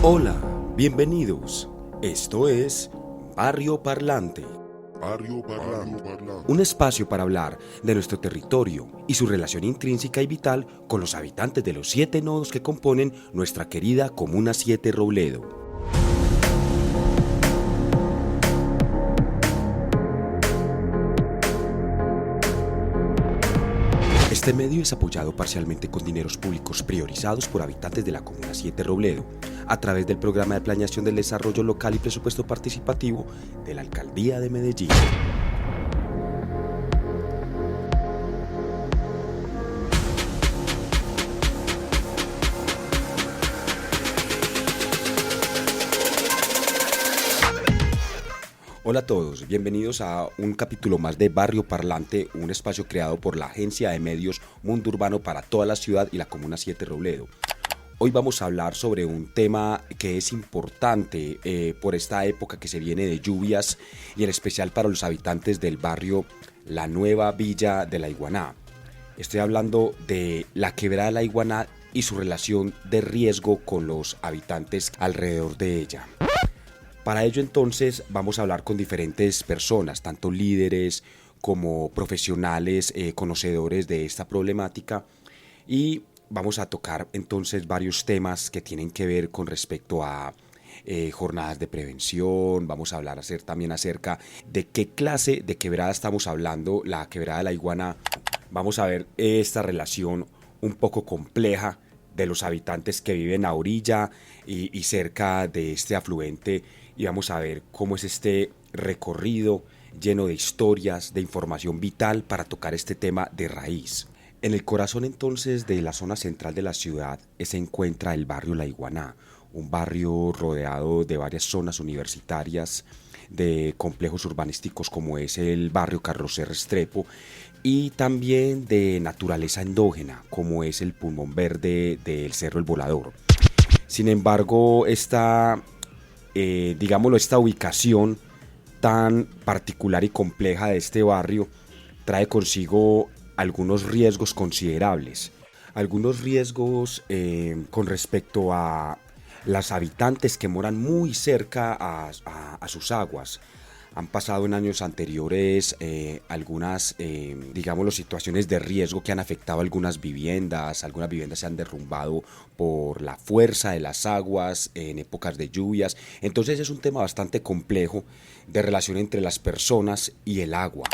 Hola, bienvenidos. Esto es Barrio Parlante. Barrio Parlante. Un espacio para hablar de nuestro territorio y su relación intrínseca y vital con los habitantes de los 7 nodos que componen nuestra querida Comuna 7 Robledo. Este medio es apoyado parcialmente con dineros públicos priorizados por habitantes de la Comuna 7 Robledo, a través del Programa de Planeación del Desarrollo Local y Presupuesto Participativo de la Alcaldía de Medellín. Hola a todos, bienvenidos a un capítulo más de Barrio Parlante, un espacio creado por la Agencia de Medios Mundo Urbano para toda la ciudad y la Comuna 7 Robledo. Hoy vamos a hablar sobre un tema que es importante por esta época que se viene de lluvias y en especial para los habitantes del barrio La Nueva Villa de La Iguaná. Estoy hablando de la quebrada de La Iguaná y su relación de riesgo con los habitantes alrededor de ella. Para ello entonces vamos a hablar con diferentes personas, tanto líderes como profesionales, conocedores de esta problemática, y vamos a tocar entonces varios temas que tienen que ver con respecto a jornadas de prevención. Vamos a hablar también acerca de qué clase de quebrada estamos hablando, la quebrada de La Iguaná. Vamos a ver esta relación un poco compleja de los habitantes que viven a orilla y cerca de este afluente, y vamos a ver cómo es este recorrido lleno de historias, de información vital para tocar este tema de raíz. En el corazón entonces de la zona central de la ciudad se encuentra el barrio La Iguaná, un barrio rodeado de varias zonas universitarias, de complejos urbanísticos como es el barrio Carlos C. Restrepo, y también de naturaleza endógena como es el pulmón verde del Cerro El Volador. Sin embargo, esta ubicación tan particular y compleja de este barrio trae consigo algunos riesgos considerables. Algunos riesgos con respecto a los habitantes que moran muy cerca a sus aguas. Han pasado en años anteriores algunas situaciones de riesgo que han afectado algunas viviendas se han derrumbado por la fuerza de las aguas en épocas de lluvias. Entonces es un tema bastante complejo de relación entre las personas y el agua.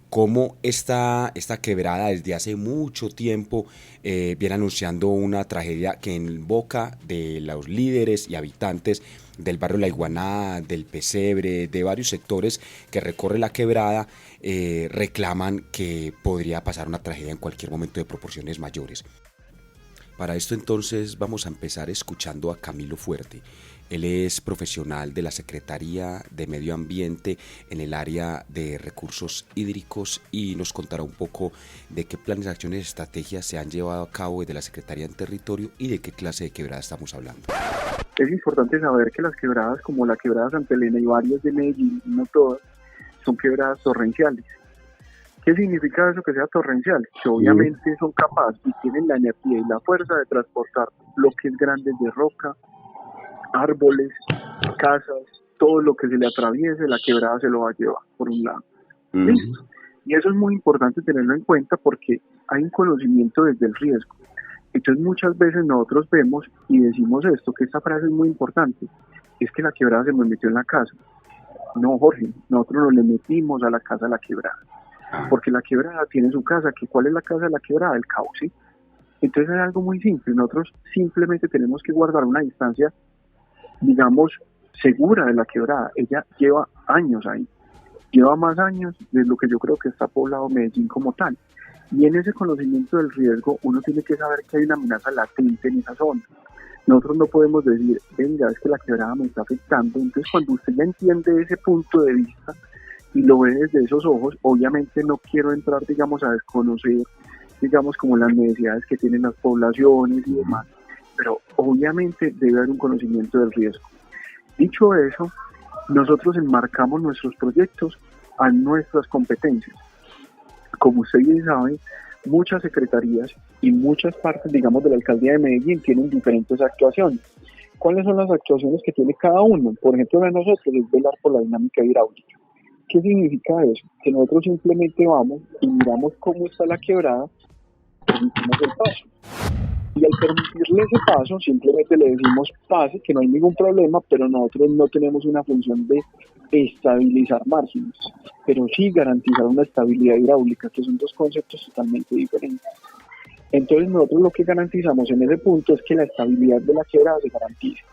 Cómo esta quebrada desde hace mucho tiempo viene anunciando una tragedia que en boca de los líderes y habitantes del barrio La Iguaná, del Pesebre, de varios sectores que recorre la quebrada, reclaman que podría pasar una tragedia en cualquier momento de proporciones mayores. Para esto entonces vamos a empezar escuchando a Camilo Fuerte. Él es profesional de la Secretaría de Medio Ambiente en el área de recursos hídricos y nos contará un poco de qué planes, acciones y estrategias se han llevado a cabo desde la Secretaría en Territorio y de qué clase de quebrada estamos hablando. Es importante saber que las quebradas, como la quebrada Santa Elena y varias de Medellín, no todas, son quebradas torrenciales. ¿Qué significa eso, que sea torrencial? Que obviamente son capaces y tienen la energía y la fuerza de transportar bloques grandes de roca, árboles, casas, todo lo que se le atraviese, la quebrada se lo va a llevar, por un lado. ¿Listo? Y eso es muy importante tenerlo en cuenta porque hay un conocimiento desde el riesgo. Entonces muchas veces nosotros vemos y decimos esto, que esta frase es muy importante, es que la quebrada se me metió en la casa. No, Jorge, nosotros nos le metimos a la casa de la quebrada, porque la quebrada tiene su casa. ¿Cuál es la casa de la quebrada? El cauce. Entonces es algo muy simple, nosotros simplemente tenemos que guardar una distancia, digamos, segura de la quebrada. Ella lleva años ahí, lleva más años de lo que yo creo que está poblado Medellín como tal. Y en ese conocimiento del riesgo uno tiene que saber que hay una amenaza latente en esa zona. Nosotros no podemos decir, venga, es que la quebrada me está afectando. Entonces cuando usted ya entiende ese punto de vista y lo ve desde esos ojos, obviamente no quiero entrar, digamos, a desconocer, digamos, como las necesidades que tienen las poblaciones y demás, pero obviamente debe haber un conocimiento del riesgo. Dicho eso, nosotros enmarcamos nuestros proyectos a nuestras competencias. Como usted bien sabe, muchas secretarías y muchas partes, digamos, de la Alcaldía de Medellín tienen diferentes actuaciones. ¿Cuáles son las actuaciones que tiene cada uno? Por ejemplo, de nosotros es velar por la dinámica hidráulica. ¿Qué significa eso? Que nosotros simplemente vamos y miramos cómo está la quebrada, permitimos el paso. Y al permitirle ese paso, simplemente le decimos pase, que no hay ningún problema, pero nosotros no tenemos una función de estabilizar márgenes, pero sí garantizar una estabilidad hidráulica, que son dos conceptos totalmente diferentes. Entonces nosotros lo que garantizamos en ese punto es que la estabilidad de la quebrada se garantice.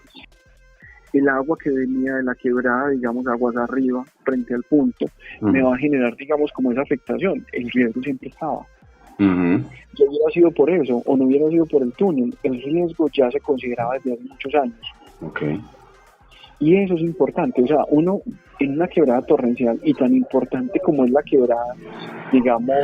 El agua que venía de la quebrada, digamos, aguas arriba, frente al punto, me va a generar, digamos, como esa afectación. El riesgo siempre estaba. Si hubiera sido por eso, o no hubiera sido por el túnel, el riesgo ya se consideraba desde hace muchos años. Y eso es importante, o sea, uno en una quebrada torrencial, y tan importante como es la quebrada, digamos,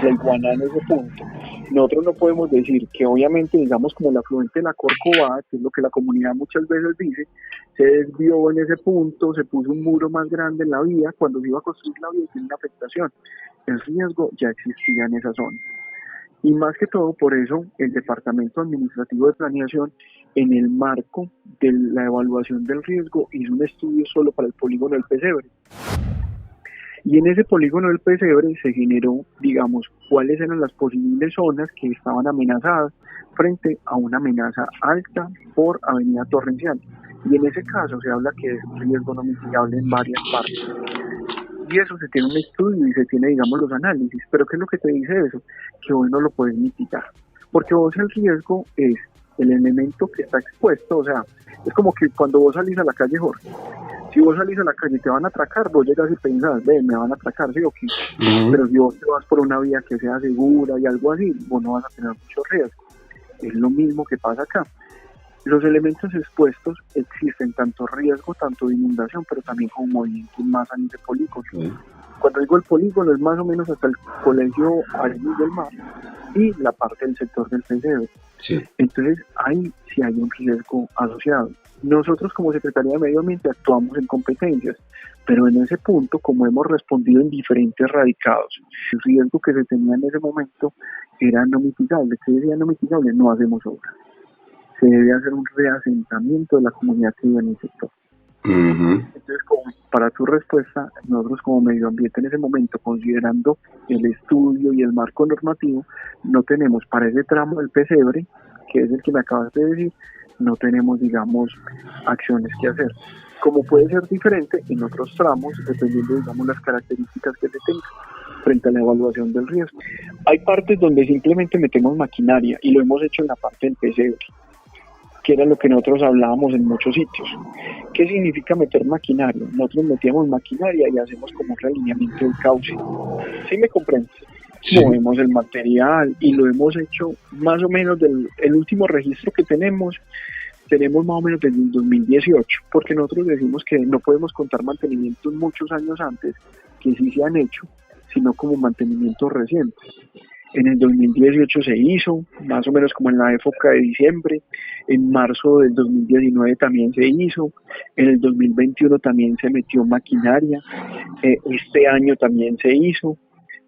la Iguana en ese punto, nosotros no podemos decir que obviamente, digamos, como el afluente de la Corcovada, que es lo que la comunidad muchas veces dice, se desvió en ese punto, se puso un muro más grande en la vía, cuando se iba a construir la vía y tiene una afectación. El riesgo ya existía en esa zona. Y más que todo, por eso, el Departamento Administrativo de Planeación, en el marco de la evaluación del riesgo, hizo un estudio solo para el polígono del Pesebre. Y en ese polígono del Pesebre se generó, digamos, cuáles eran las posibles zonas que estaban amenazadas frente a una amenaza alta por avenida torrencial. Y en ese caso se habla que es un riesgo no mitigable en varias partes. Y eso se tiene un estudio y se tiene, digamos, los análisis. Pero ¿qué es lo que te dice eso? Que vos no lo puedes mitigar. Porque vos el riesgo es el elemento que está expuesto. O sea, es como que cuando vos salís a la calle, Jorge, si vos salís a la calle y te van a atracar, vos llegas y pensás, ve, me van a atracar, sí o qué. Pero si vos te vas por una vía que sea segura y algo así, vos no vas a tener mucho riesgo. Es lo mismo que pasa acá. Los elementos expuestos existen tanto riesgo, tanto de inundación, pero también como movimientos más a nivel polígono. Cuando digo el polígono es más o menos hasta el colegio a nivel del mar y la parte del sector del Pesebre. Entonces ahí sí hay un riesgo asociado. Nosotros como Secretaría de Medio Ambiente actuamos en competencias, pero en ese punto, como hemos respondido en diferentes radicados, el riesgo que se tenía en ese momento era no mitigable. ¿Qué decía no mitigable? No hacemos obra. Se debe hacer un reasentamiento de la comunidad que vive en el sector. Entonces, como para tu respuesta, nosotros como medio ambiente en ese momento, considerando el estudio y el marco normativo, no tenemos para ese tramo del Pesebre, que es el que me acabas de decir, no tenemos, digamos, acciones que hacer. Como puede ser diferente en otros tramos, dependiendo, digamos, las características que se tengan frente a la evaluación del riesgo. Hay partes donde simplemente metemos maquinaria, y lo hemos hecho en la parte del Pesebre, que era lo que nosotros hablábamos en muchos sitios. ¿Qué significa meter maquinaria? Nosotros metíamos maquinaria y hacemos como un realineamiento del cauce. ¿Sí me comprendes? Sí. Movemos el material y lo hemos hecho más o menos el último registro que tenemos más o menos desde el 2018, porque nosotros decimos que no podemos contar mantenimientos muchos años antes, que sí se han hecho, sino como mantenimientos recientes. En el 2018 se hizo, más o menos como en la época de diciembre. En marzo del 2019 también se hizo. En el 2021 también se metió maquinaria. Este año también se hizo.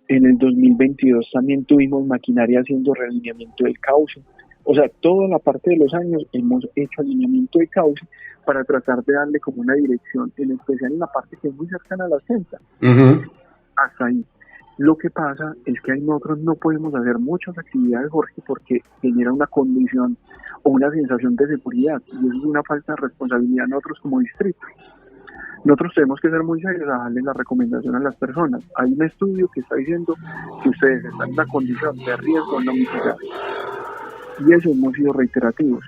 En el 2022 también tuvimos maquinaria haciendo realineamiento del cauce. O sea, toda la parte de los años hemos hecho alineamiento de cauce para tratar de darle como una dirección, en especial en la parte que es muy cercana a la senda. Hasta ahí. Lo que pasa es que ahí nosotros no podemos hacer muchas actividades, Jorge, porque genera una condición o una sensación de seguridad, y eso es una falta de responsabilidad nosotros como distrito. Nosotros tenemos que ser muy serios a darle la recomendación a las personas. Hay un estudio que está diciendo que ustedes están en una condición de riesgo no mitigable, y eso hemos sido reiterativos.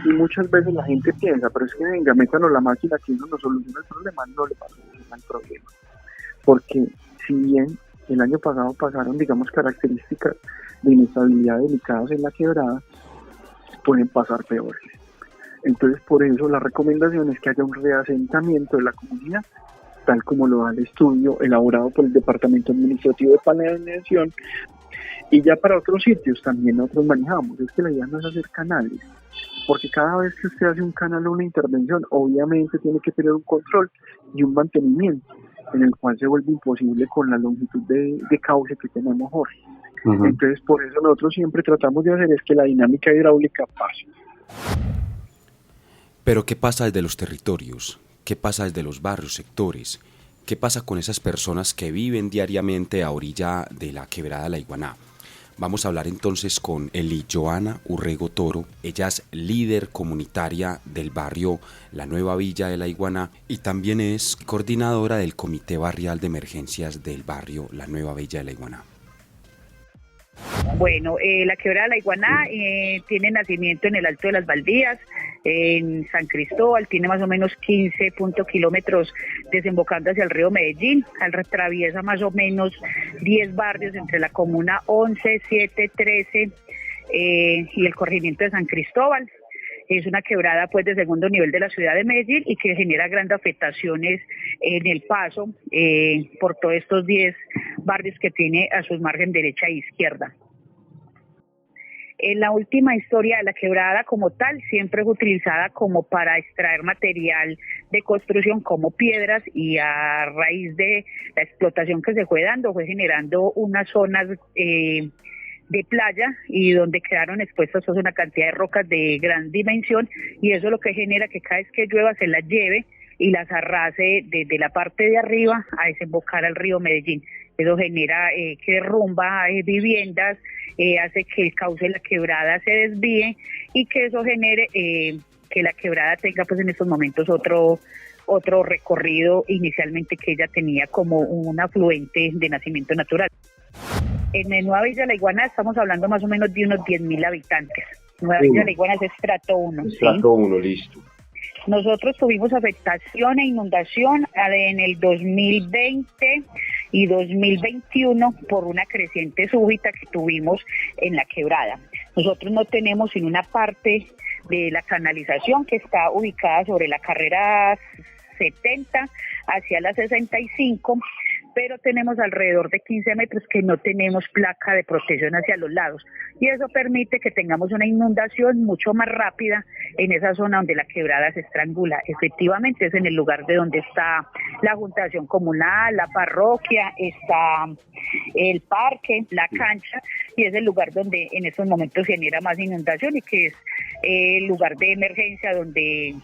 Y muchas veces la gente piensa, pero es que venga, métanos la máquina que eso nos soluciona el problema. No le va a solucionar el problema, porque si bien el año pasado pasaron, digamos, características de inestabilidad delicadas en la quebrada, pueden pasar peores. Entonces, por eso la recomendación es que haya un reasentamiento de la comunidad, tal como lo da el estudio elaborado por el Departamento Administrativo de Planeación. Y ya para otros sitios también nosotros manejamos. Es que la idea no es hacer canales, porque cada vez que usted hace un canal o una intervención, obviamente tiene que tener un control y un mantenimiento, en el cual se vuelve imposible con la longitud de cauce que tenemos, Jorge. Entonces, por eso nosotros siempre tratamos de hacer es que la dinámica hidráulica pase. Pero ¿qué pasa desde los territorios? ¿Qué pasa desde los barrios, sectores? ¿Qué pasa con esas personas que viven diariamente a orilla de la quebrada La Iguaná? Vamos a hablar entonces con Eli Joana Urrego Toro. Ella es líder comunitaria del barrio La Nueva Villa de La Iguaná y también es coordinadora del Comité Barrial de Emergencias del barrio La Nueva Villa de La Iguaná. Bueno, la quebrada de La Iguaná tiene nacimiento en el Alto de las Baldías, en San Cristóbal, tiene más o menos 15 kilómetros desembocando hacia el río Medellín, atraviesa más o menos 10 barrios entre la comuna 11, 7, 13 y el corregimiento de San Cristóbal. Es una quebrada pues de segundo nivel de la ciudad de Medellín y que genera grandes afectaciones en el paso por todos estos 10 barrios que tiene a su margen derecha e izquierda. En la última historia de la quebrada como tal siempre es utilizada como para extraer material de construcción como piedras y a raíz de la explotación que se fue dando fue generando unas zonas de playa y donde quedaron expuestas pues, una cantidad de rocas de gran dimensión y eso es lo que genera que cada vez que llueva se las lleve y las arrase desde la parte de arriba a desembocar al río Medellín. Eso genera que derrumba viviendas, hace que el cauce de la quebrada se desvíe y que eso genere que la quebrada tenga pues en estos momentos otro recorrido inicialmente que ella tenía como un afluente de nacimiento natural. En el Nueva Villa de La Iguaná estamos hablando más o menos de unos 10.000 habitantes. Nueva Villa de La Iguaná es estrato 1. Estrato 1, listo. Nosotros tuvimos afectación e inundación en el 2020 y 2021 por una creciente súbita que tuvimos en la quebrada. Nosotros no tenemos sino una parte de la canalización que está ubicada sobre la carrera 70 hacia la 65, pero tenemos alrededor de 15 metros que no tenemos placa de protección hacia los lados y eso permite que tengamos una inundación mucho más rápida en esa zona donde la quebrada se estrangula. Efectivamente es en el lugar de donde está la juntación comunal, la parroquia, está el parque, la cancha y es el lugar donde en estos momentos genera más inundación y que es el lugar de emergencia donde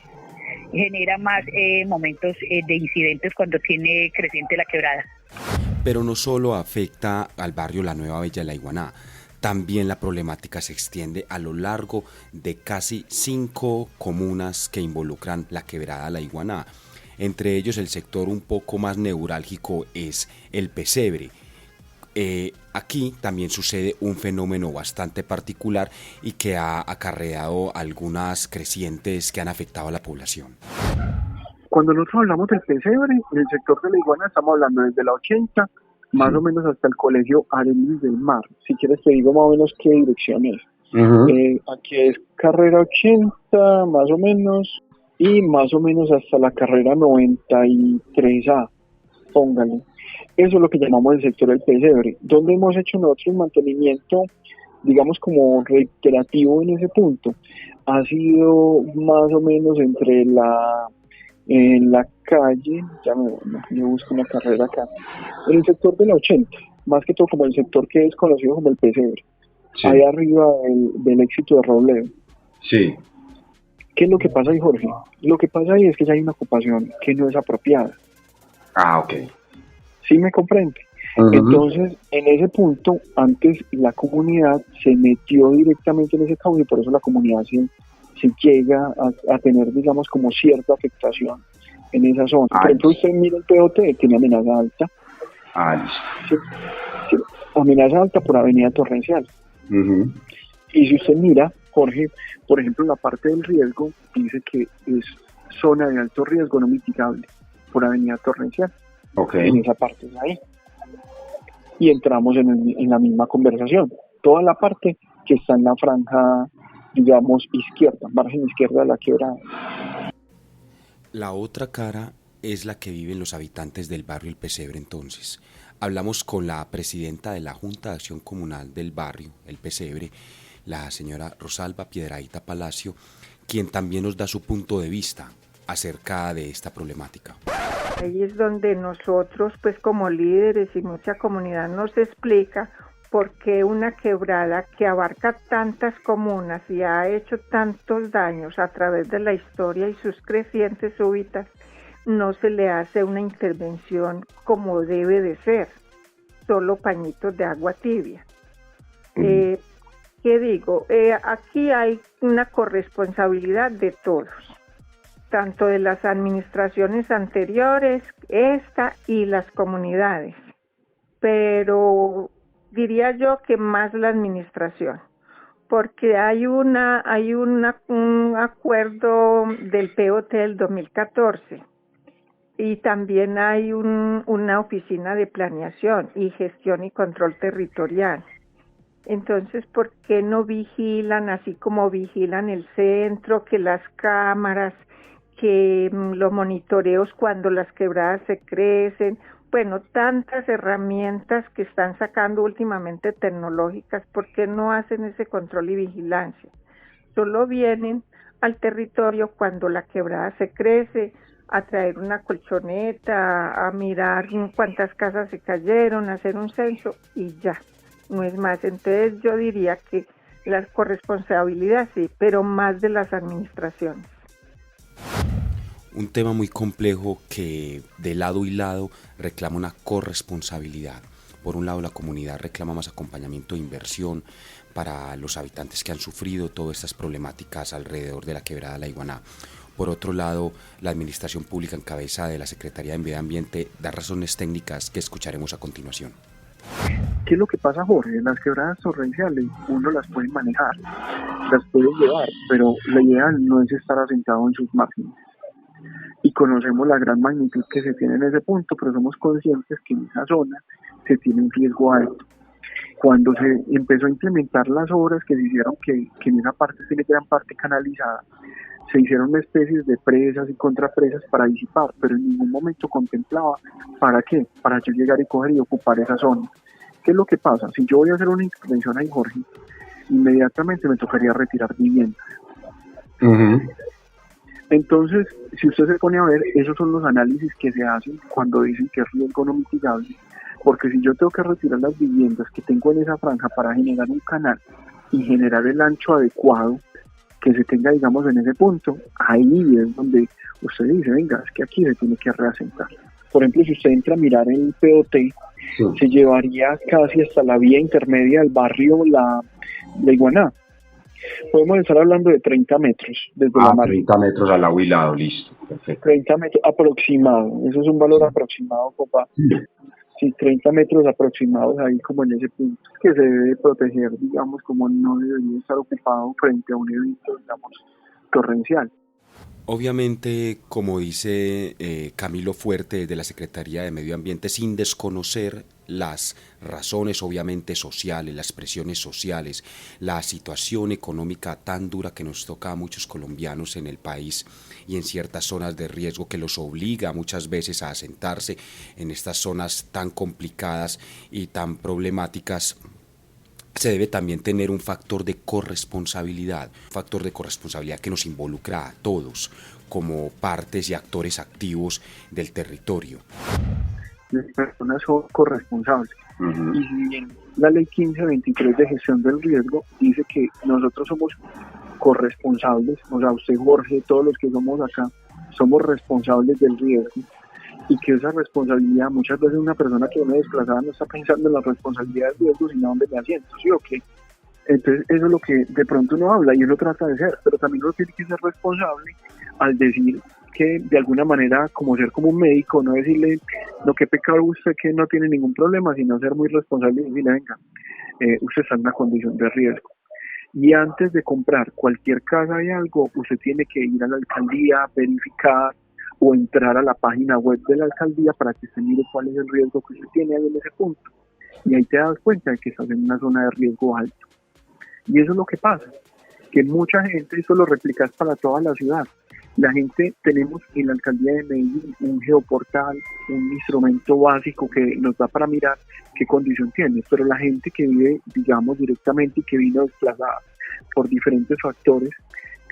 genera más momentos de incidentes cuando tiene creciente la quebrada. Pero no solo afecta al barrio La Nueva Villa de La Iguaná, también la problemática se extiende a lo largo de casi 5 comunas que involucran la quebrada La Iguaná. Entre ellos el sector un poco más neurálgico es el Pesebre. Aquí también sucede un fenómeno bastante particular y que ha acarreado algunas crecientes que han afectado a la población. Cuando nosotros hablamos del Pesebre, en el sector de La Iguana estamos hablando desde la 80, más o menos hasta el colegio Arelis del Mar. Si quieres te digo más o menos qué dirección es. Aquí es carrera 80, más o menos, y más o menos hasta la carrera 93A, póngale. Eso es lo que llamamos el sector del Pesebre, donde hemos hecho nosotros un mantenimiento, digamos como reiterativo en ese punto. Ha sido más o menos en la calle, yo busco una carrera acá, en el sector de la 80, más que todo como el sector que es conocido como el Pesebre, sí. Ahí arriba del éxito de Robledo. Sí. ¿Qué es lo que pasa ahí, Jorge? Lo que pasa ahí es que ya hay una ocupación que no es apropiada. Ah, ok. ¿Sí me comprende? Uh-huh. Entonces, en ese punto, antes la comunidad se metió directamente en ese cauce y por eso la comunidad se llega a tener, digamos, como cierta afectación en esa zona. Por ejemplo, usted mira el POT, tiene amenaza alta. Sí, amenaza alta por avenida torrencial. Uh-huh. Y si usted mira, Jorge, por ejemplo, la parte del riesgo dice que es zona de alto riesgo no mitigable por avenida torrencial. Okay. En esa parte de ahí. Y entramos en la misma conversación. Toda la parte que está en la franja, digamos, izquierda, margen izquierda de la quebrada. La otra cara es la que viven los habitantes del barrio El Pesebre entonces. Hablamos con la presidenta de la Junta de Acción Comunal del barrio, El Pesebre, la señora Rosalba Piedrahita Palacio, quien también nos da su punto de vista acerca de esta problemática. Ahí es donde nosotros, pues como líderes y mucha comunidad nos explica porque una quebrada que abarca tantas comunas y ha hecho tantos daños a través de la historia y sus crecientes súbitas, no se le hace una intervención como debe de ser, solo pañitos de agua tibia. ¿Qué digo? Aquí hay una corresponsabilidad de todos, tanto de las administraciones anteriores, esta y las comunidades, pero diría yo que más la administración, porque hay un acuerdo del POT del 2014 y también hay una oficina de planeación y gestión y control territorial. Entonces, ¿por qué no vigilan así como vigilan el centro, que las cámaras, que los monitoreos cuando las quebradas se crecen? Bueno, tantas herramientas que están sacando últimamente tecnológicas, ¿por qué no hacen ese control y vigilancia? Solo vienen al territorio cuando la quebrada se crece, a traer una colchoneta, a mirar cuántas casas se cayeron, a hacer un censo y ya, no es más. Entonces yo diría que la corresponsabilidad sí, pero más de las administraciones. Un tema muy complejo que de lado y lado reclama una corresponsabilidad. Por un lado, la comunidad reclama más acompañamiento e inversión para los habitantes que han sufrido todas estas problemáticas alrededor de la quebrada La Iguaná. Por otro lado, la administración pública en cabeza de la Secretaría de Medio Ambiente da razones técnicas que escucharemos a continuación. ¿Qué es lo que pasa, Jorge? Las quebradas torrenciales uno las puede manejar, las puede llevar, pero lo ideal no es estar asentado en sus márgenes. Y conocemos la gran magnitud que se tiene en ese punto, pero somos conscientes que en esa zona se tiene un riesgo alto. Cuando se empezó a implementar las obras que se hicieron, que en esa parte tiene gran parte canalizada, se hicieron especies de presas y contrapresas para disipar, pero en ningún momento contemplaba ¿para qué? Para yo llegar y coger y ocupar esa zona. ¿Qué es lo que pasa? Si yo voy a hacer una intervención ahí, Jorge, inmediatamente me tocaría retirar viviendas. Entonces, si usted se pone a ver, esos son los análisis que se hacen cuando dicen que es riesgo no mitigable, porque si yo tengo que retirar las viviendas que tengo en esa franja para generar un canal y generar el ancho adecuado que se tenga, digamos, en ese punto, ahí es donde usted dice, venga, es que aquí se tiene que reasentar. Por ejemplo, si usted entra a mirar el POT, se llevaría casi hasta la vía intermedia del barrio La Iguaná. Podemos estar hablando de 30 metros desde la mar. 30 metros al lado y lado, listo, perfecto. 30 metros aproximado, eso es un valor aproximado, papá. Sí, 30 metros aproximados ahí como en ese punto, que se debe proteger, digamos, como no debería estar ocupado frente a un evento, digamos, torrencial. Obviamente, como dice Camilo Fuerte de la Secretaría de Medio Ambiente, sin desconocer las razones obviamente sociales, las presiones sociales, la situación económica tan dura que nos toca a muchos colombianos en el país y en ciertas zonas de riesgo que los obliga muchas veces a asentarse en estas zonas tan complicadas y tan problemáticas. Se debe también tener un factor de corresponsabilidad que nos involucra a todos como partes y actores activos del territorio. Las personas son corresponsables. Y si bien la ley 1523 de gestión del riesgo dice que nosotros somos corresponsables, o sea, usted, Jorge, todos los que somos acá, somos responsables del riesgo, y que esa responsabilidad, muchas veces una persona que viene desplazada no está pensando en la responsabilidad del riesgo, sino dónde me asiento, ¿sí o qué? Entonces eso es lo que de pronto uno habla y uno trata de ser, pero también uno tiene que ser responsable al decir que de alguna manera, como ser como un médico, no decirle, no, qué pecado usted que no tiene ningún problema, sino ser muy responsable y decirle, venga, usted está en una condición de riesgo. Y antes de comprar cualquier casa de algo, usted tiene que ir a la alcaldía, verificar, o entrar a la página web de la alcaldía para que se mire cuál es el riesgo que usted tiene ahí en ese punto. Y ahí te das cuenta de que estás en una zona de riesgo alto. Y eso es lo que pasa, que mucha gente, eso lo replicas para toda la ciudad. La gente, tenemos en la alcaldía de Medellín un geoportal, un instrumento básico que nos da para mirar qué condición tiene, pero la gente que vive, digamos, directamente y que vino desplazada por diferentes factores,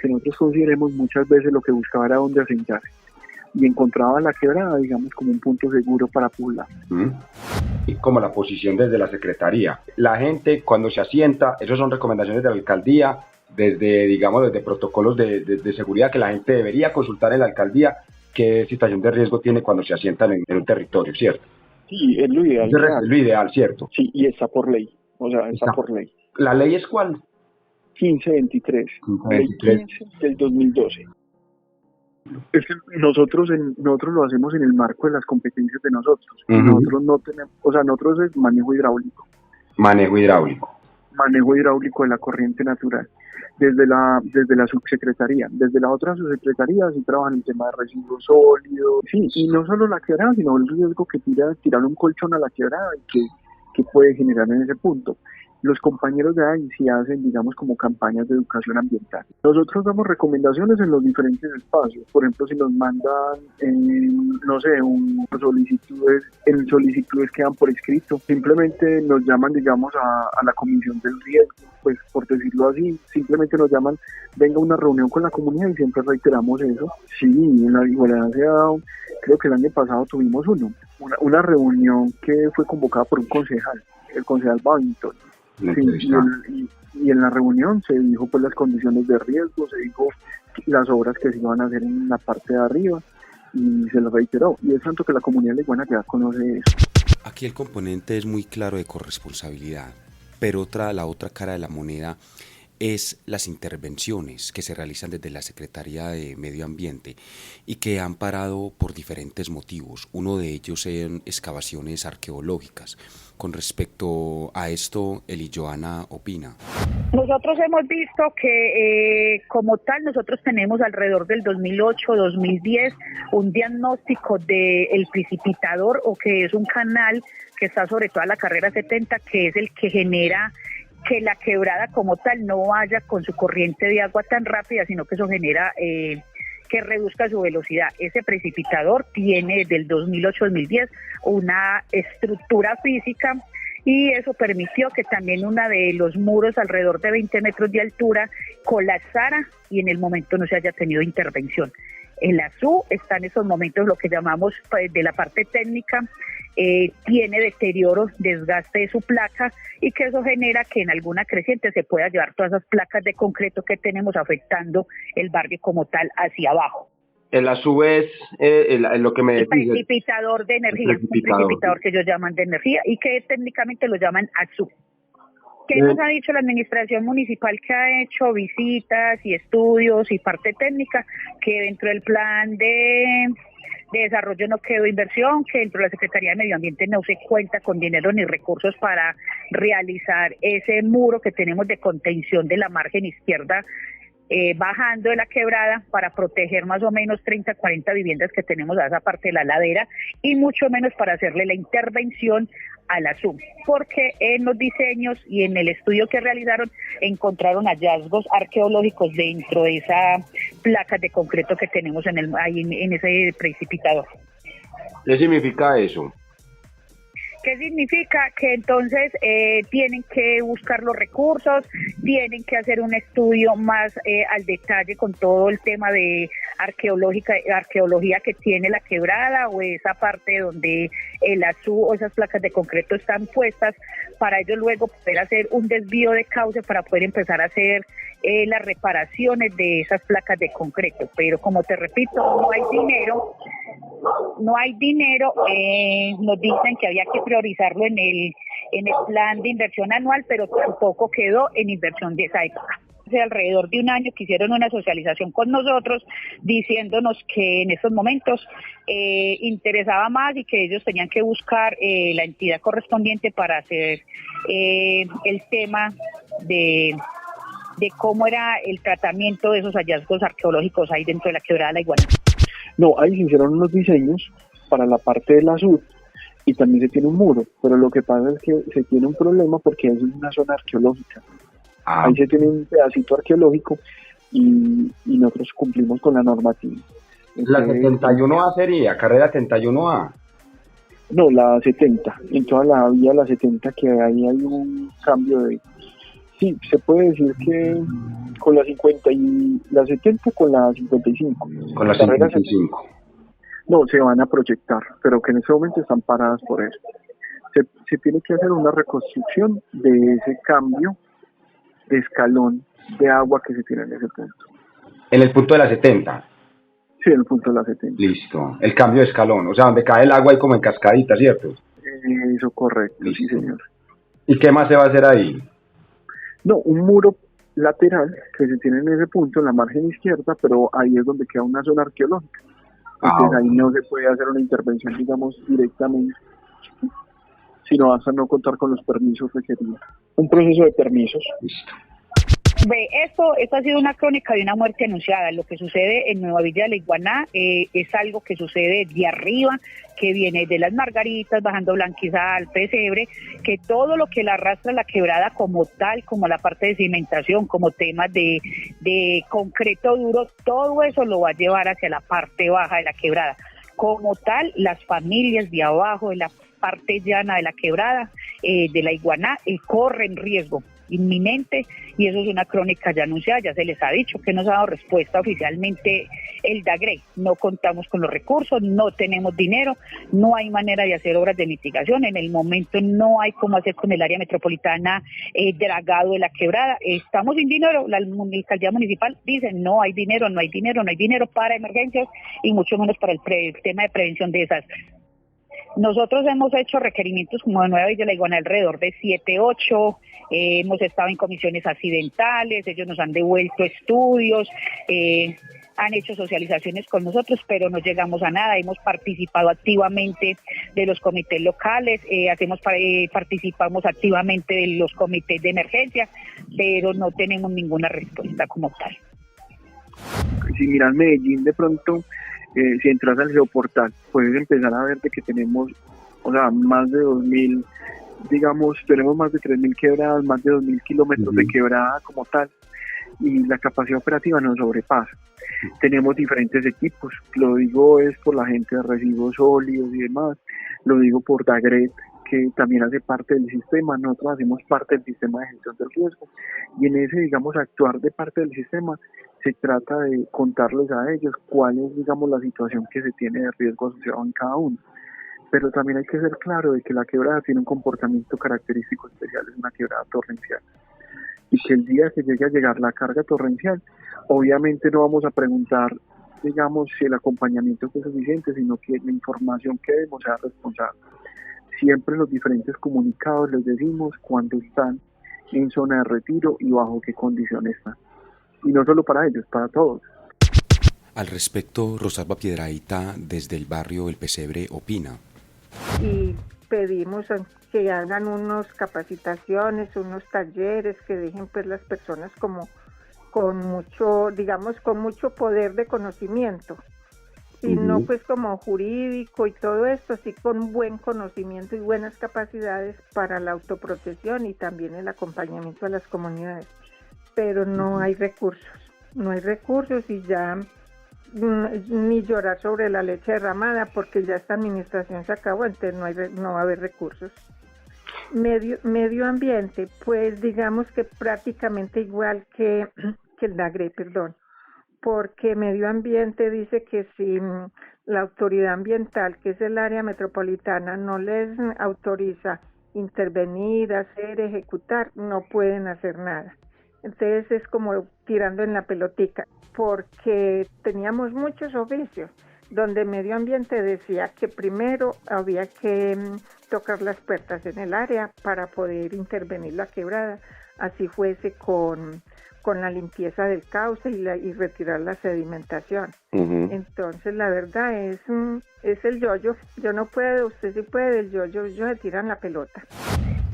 que nosotros consideremos muchas veces lo que buscaba era dónde asentarse. Y encontraba la quebrada, digamos, como un punto seguro para poblar. como la posición desde la Secretaría. La gente cuando se asienta, esas son recomendaciones de la alcaldía, desde protocolos de seguridad que la gente debería consultar en la alcaldía qué situación de riesgo tiene cuando se asientan en un territorio, ¿cierto? Sí, es lo ideal. Es lo ideal, ¿cierto? Sí, y está por ley, o sea, está por ley. ¿La ley es cuál? 1523, 1523. ley 15 del 2012. Es que nosotros lo hacemos en el marco de las competencias de nosotros. Uh-huh. Nosotros no tenemos, o sea, nosotros es manejo hidráulico. Manejo hidráulico De la corriente natural. Desde la subsecretaría, desde la otra subsecretaría sí trabajan el tema de residuos sólidos, sí, y no solo la quebrada, sino el riesgo que tirar un colchón a la quebrada y que puede generar en ese punto. Los compañeros de ahí sí hacen, digamos, como campañas de educación ambiental. Nosotros damos recomendaciones en los diferentes espacios. Por ejemplo, si nos mandan, solicitudes que dan por escrito, simplemente nos llaman, digamos, a la comisión del riesgo, pues por decirlo así, simplemente nos llaman, venga a una reunión con la comunidad y siempre reiteramos eso. Sí, en la igualdad se ha dado, creo que el año pasado tuvimos una reunión que fue convocada por un concejal, el concejal Babington. Sí, y en la reunión se dijo pues las condiciones de riesgo, se dijo las obras que se iban a hacer en la parte de arriba y se lo reiteró. Y es tanto que la comunidad de La Iguana ya conoce eso. Aquí el componente es muy claro de corresponsabilidad, pero la otra cara de la moneda es las intervenciones que se realizan desde la Secretaría de Medio Ambiente y que han parado por diferentes motivos. Uno de ellos son excavaciones arqueológicas. Con respecto a esto, Eli Joana opina. Nosotros hemos visto que como tal nosotros tenemos alrededor del 2008-2010 un diagnóstico del precipitador, o que es un canal que está sobre toda la carrera 70, que es el que genera que la quebrada como tal no vaya con su corriente de agua tan rápida, sino que eso genera que reduzca su velocidad. Ese precipitador tiene del 2008-2010 una estructura física y eso permitió que también una de los muros alrededor de 20 metros de altura colapsara y en el momento no se haya tenido intervención. El ASU está en esos momentos lo que llamamos de la parte técnica, tiene deterioro, desgaste de su placa y que eso genera que en alguna creciente se pueda llevar todas esas placas de concreto que tenemos afectando el barrio como tal hacia abajo. El ASU es lo que me el precipitador de energía, un precipitador que ellos llaman de energía y que técnicamente lo llaman ASU. ¿Qué nos ha dicho la administración municipal, que ha hecho visitas y estudios y parte técnica, que dentro del plan de desarrollo no quedó inversión, que dentro de la Secretaría de Medio Ambiente no se cuenta con dinero ni recursos para realizar ese muro que tenemos de contención de la margen izquierda bajando de la quebrada para proteger más o menos 30, 40 viviendas que tenemos a esa parte de la ladera y mucho menos para hacerle la intervención a la SUM, porque en los diseños y en el estudio que realizaron encontraron hallazgos arqueológicos dentro de esa placa de concreto que tenemos ahí en ese precipitador. ¿Qué significa eso? ¿Qué significa? Que entonces tienen que buscar los recursos, tienen que hacer un estudio más al detalle con todo el tema de arqueología que tiene la quebrada o esa parte donde el ASU o esas placas de concreto están puestas, para ellos luego poder hacer un desvío de cauce para poder empezar a hacer las reparaciones de esas placas de concreto. Pero como te repito, no hay dinero, nos dicen que había que priorizarlo en el plan de inversión anual, pero tampoco quedó en inversión de esa época. Hace alrededor de un año que hicieron una socialización con nosotros diciéndonos que en estos momentos interesaba más y que ellos tenían que buscar la entidad correspondiente para hacer el tema de cómo era el tratamiento de esos hallazgos arqueológicos ahí dentro de la quebrada de La Iguana. No, ahí se hicieron unos diseños para la parte de la sur y también se tiene un muro, pero lo que pasa es que se tiene un problema porque es una zona arqueológica. Ahí se tiene un pedacito arqueológico y nosotros cumplimos con la normativa. ¿La 71A sería? ¿Carrera 71A? No, la 70. En toda la vía la 70, que ahí hay un cambio de... Sí, se puede decir que con la 50 y la 70 con la 55. Con la 55. No, se van a proyectar, pero que en ese momento están paradas por eso. se tiene que hacer una reconstrucción de ese cambio de escalón de agua que se tiene en ese punto. En el punto de la 70. Sí, en el punto de la 70. Listo. El cambio de escalón, o sea, donde cae el agua y como en cascadita, ¿cierto? Eso correcto, Listo. sí señor. ¿Y qué más se va a hacer ahí? No, un muro lateral que se tiene en ese punto, en la margen izquierda, pero ahí es donde queda una zona arqueológica. Entonces ahí no se puede hacer una intervención, digamos, directamente, sino hasta no contar con los permisos requeridos. Un proceso de permisos. Listo. Ve, esto ha sido una crónica de una muerte anunciada. Lo que sucede en Nueva Villa de la Iguaná es algo que sucede de arriba, que viene de las Margaritas, bajando Blanquiza al Pesebre, que todo lo que la arrastra la quebrada como tal, como la parte de cimentación, como temas de concreto duro, todo eso lo va a llevar hacia la parte baja de la quebrada. Como tal, las familias de abajo, de la parte llana de la quebrada, de la Iguaná, corren riesgo inminente, y eso es una crónica ya anunciada. Ya se les ha dicho que nos ha dado respuesta oficialmente el DAGRE. No contamos con los recursos, no tenemos dinero, no hay manera de hacer obras de mitigación. En el momento no hay cómo hacer con el área metropolitana dragado de la quebrada. Estamos sin dinero. La alcaldía municipal dice no hay dinero para emergencias y mucho menos para el tema de prevención de desastres. Nosotros hemos hecho requerimientos como de Nueva Villa de la Iguaná alrededor de 7, 8, hemos estado en comisiones accidentales, ellos nos han devuelto estudios, han hecho socializaciones con nosotros, pero no llegamos a nada. Hemos participado activamente de los comités locales, participamos activamente de los comités de emergencia, pero no tenemos ninguna respuesta como tal. Si miras Medellín de pronto, si entras al geoportal, puedes empezar a ver de que tenemos, o sea, más de 2.000, digamos, tenemos más de 3.000 quebradas, más de 2.000 kilómetros de quebrada como tal, y la capacidad operativa nos sobrepasa. Tenemos diferentes equipos, lo digo es por la gente de residuos sólidos y demás, lo digo por DAGRET, que también hace parte del sistema. Nosotros hacemos parte del sistema de gestión del riesgo, y en ese, digamos, actuar de parte del sistema, se trata de contarles a ellos cuál es, digamos, la situación que se tiene de riesgo asociado en cada uno. Pero también hay que ser claro de que la quebrada tiene un comportamiento característico especial, es una quebrada torrencial. Y que el día que llegue a llegar la carga torrencial, obviamente no vamos a preguntar, digamos, si el acompañamiento es suficiente, sino que la información que debemos sea responsable. Siempre en los diferentes comunicados les decimos cuándo están en zona de retiro y bajo qué condiciones están. Y no solo para ellos, para todos. Al respecto, Rosalba Piedrahita, desde el barrio El Pesebre, opina. Y pedimos que hagan unas capacitaciones, unos talleres, que dejen pues las personas como con mucho, digamos, con mucho poder de conocimiento. Y no pues como jurídico y todo esto, sí con buen conocimiento y buenas capacidades para la autoprotección y también el acompañamiento a las comunidades. Pero no hay recursos y ya ni llorar sobre la leche derramada, porque ya esta administración se acabó, entonces no va a haber recursos. Medio ambiente, pues digamos que prácticamente igual que el DAGRE, porque medio ambiente dice que si la autoridad ambiental, que es el área metropolitana, no les autoriza intervenir, hacer, ejecutar, no pueden hacer nada. Entonces es como tirando en la pelotica, porque teníamos muchos oficios donde medio ambiente decía que primero había que tocar las puertas en el área para poder intervenir la quebrada, así fuese con la limpieza del cauce y retirar la sedimentación. Entonces la verdad es el yo-yo. Yo no puedo, usted sí puede, el yo-yo se tiran la pelota.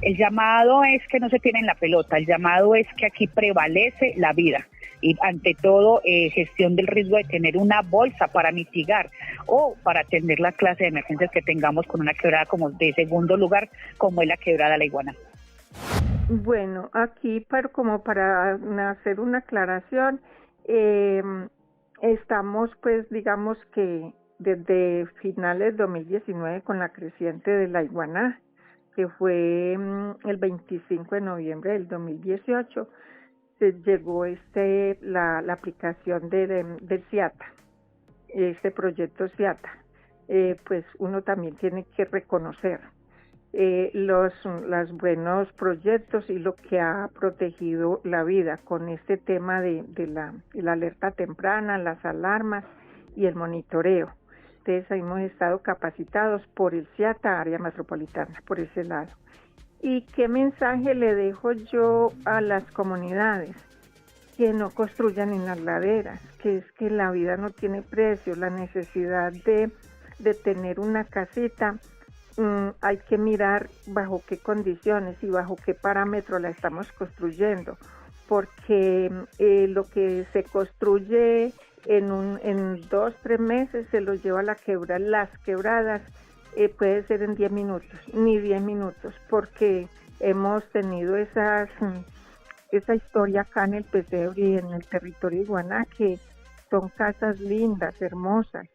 El llamado es que no se tiren la pelota, el llamado es que aquí prevalece la vida y ante todo gestión del riesgo de tener una bolsa para mitigar o para atender la clase de emergencias que tengamos con una quebrada como de segundo lugar, como es la quebrada La Iguana. Bueno, aquí para hacer una aclaración, estamos pues digamos que desde finales de 2019 con la creciente de La Iguaná, que fue el 25 de noviembre del 2018, se llegó la aplicación del CIATA, este proyecto CIATA. Pues uno también tiene que reconocer los buenos proyectos y lo que ha protegido la vida con este tema de la alerta temprana, las alarmas y el monitoreo. Entonces hemos estado capacitados por el CIATA, área metropolitana, por ese lado. ¿Y qué mensaje le dejo yo a las comunidades? Que no construyan en las laderas, que es que la vida no tiene precio, la necesidad de tener una casita, hay que mirar bajo qué condiciones y bajo qué parámetros la estamos construyendo, porque lo que se construye en 2, 3 meses se lo lleva a la quebrada. Las quebradas puede ser en 10 minutos, ni 10 minutos, porque hemos tenido esa historia acá en el Pesebre y en el territorio de Iguaná, que son casas lindas, hermosas,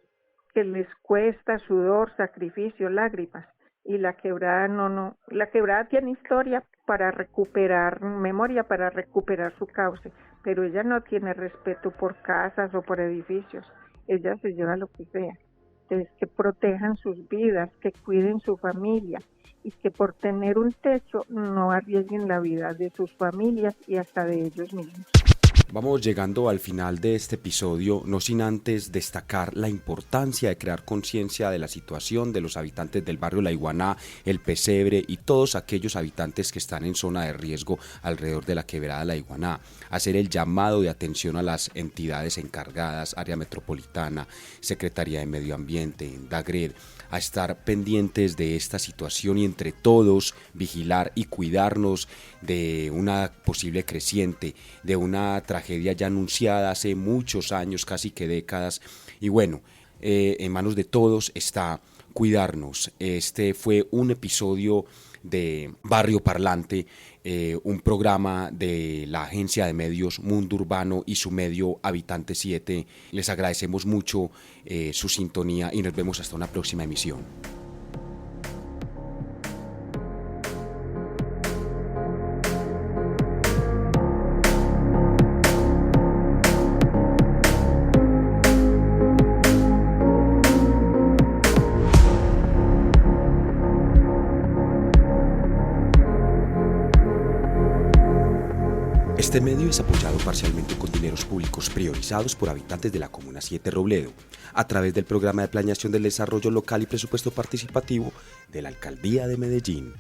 que les cuesta sudor, sacrificio, lágrimas, y la quebrada no, la quebrada tiene historia para recuperar, memoria para recuperar su cauce, pero ella no tiene respeto por casas o por edificios, ella se lleva lo que sea. Entonces, que protejan sus vidas, que cuiden su familia y que por tener un techo no arriesguen la vida de sus familias y hasta de ellos mismos. Vamos llegando al final de este episodio, no sin antes destacar la importancia de crear conciencia de la situación de los habitantes del barrio La Iguaná, el Pesebre y todos aquellos habitantes que están en zona de riesgo alrededor de la quebrada La Iguaná. Hacer el llamado de atención a las entidades encargadas, área metropolitana, Secretaría de Medio Ambiente, DAGRED, a estar pendientes de esta situación y entre todos vigilar y cuidarnos de una posible creciente, de una tragedia ya anunciada hace muchos años, casi que décadas, y bueno, en manos de todos está cuidarnos. Este fue un episodio de Barrio Parlante, un programa de la agencia de medios Mundo Urbano y su medio Habitante 7. Les agradecemos mucho su sintonía y nos vemos hasta una próxima emisión. Este medio es apoyado parcialmente con dineros públicos priorizados por habitantes de la Comuna 7 Robledo, a través del Programa de Planeación del Desarrollo Local y Presupuesto Participativo de la Alcaldía de Medellín.